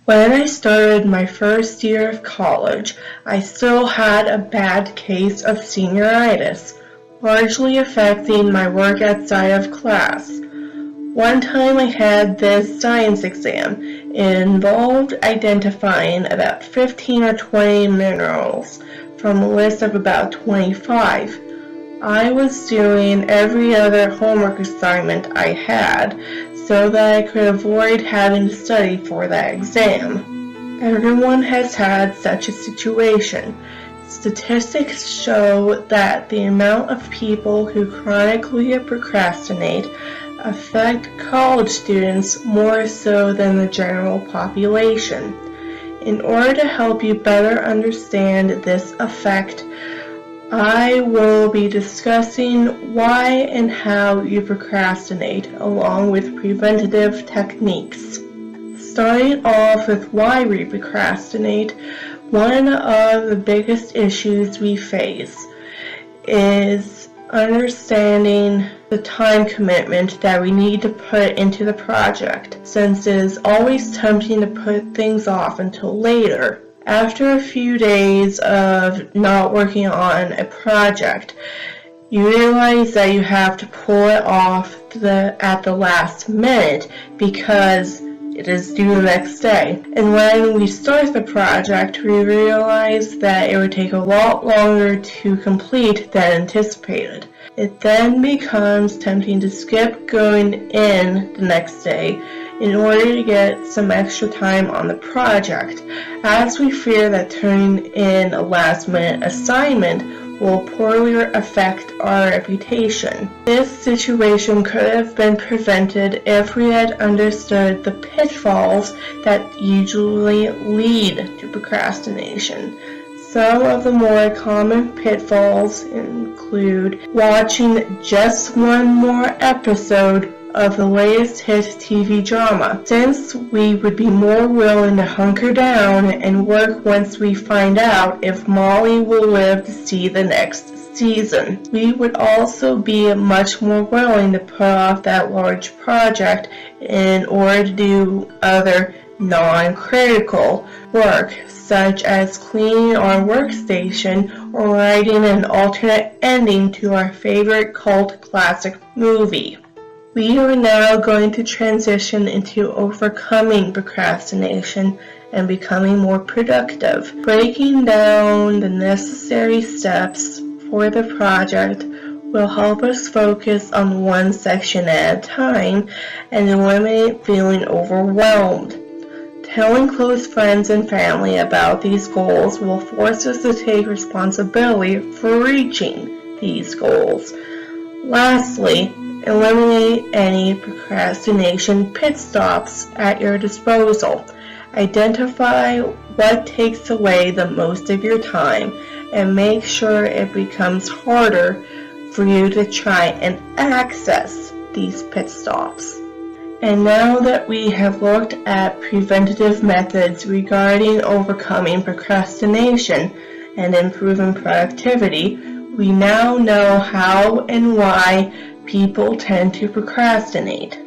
When I started my first year of college, I still had a bad case of senioritis, largely affecting my work outside of class. One time I had this science exam. It involved identifying about 15 or 20 minerals from a list of about 25. I was doing every other homework assignment I had so that I could avoid having to study for that exam. Everyone has had such a situation. Statistics show that the amount of people who chronically procrastinate affect college students more so than the general population. In order to help you better understand this effect, I will be discussing why and how you procrastinate, along with preventative techniques. Starting off with why we procrastinate, one of the biggest issues we face is understanding the time commitment that we need to put into the project, since it is always tempting to put things off until later. After a few days of not working on a project, you realize that you have to pull it off at the last minute because it is due the next day. And when we start the project, we realize that it would take a lot longer to complete than anticipated. It then becomes tempting to skip going in the next day in order to get some extra time on the project, as we fear that turning in a last-minute assignment will poorly affect our reputation. This situation could have been prevented if we had understood the pitfalls that usually lead to procrastination. Some of the more common pitfalls include watching just one more episode of the latest hit TV drama, since we would be more willing to hunker down and work once we find out if Molly will live to see the next season. We would also be much more willing to put off that large project in order to do other non-critical work, such as cleaning our workstation or writing an alternate ending to our favorite cult classic movie. We are now going to transition into overcoming procrastination and becoming more productive. Breaking down the necessary steps for the project will help us focus on one section at a time and eliminate feeling overwhelmed. Telling close friends and family about these goals will force us to take responsibility for reaching these goals. Lastly, eliminate any procrastination pit stops at your disposal. Identify what takes away the most of your time and make sure it becomes harder for you to try and access these pit stops. And now that we have looked at preventative methods regarding overcoming procrastination and improving productivity, we now know how and why people tend to procrastinate.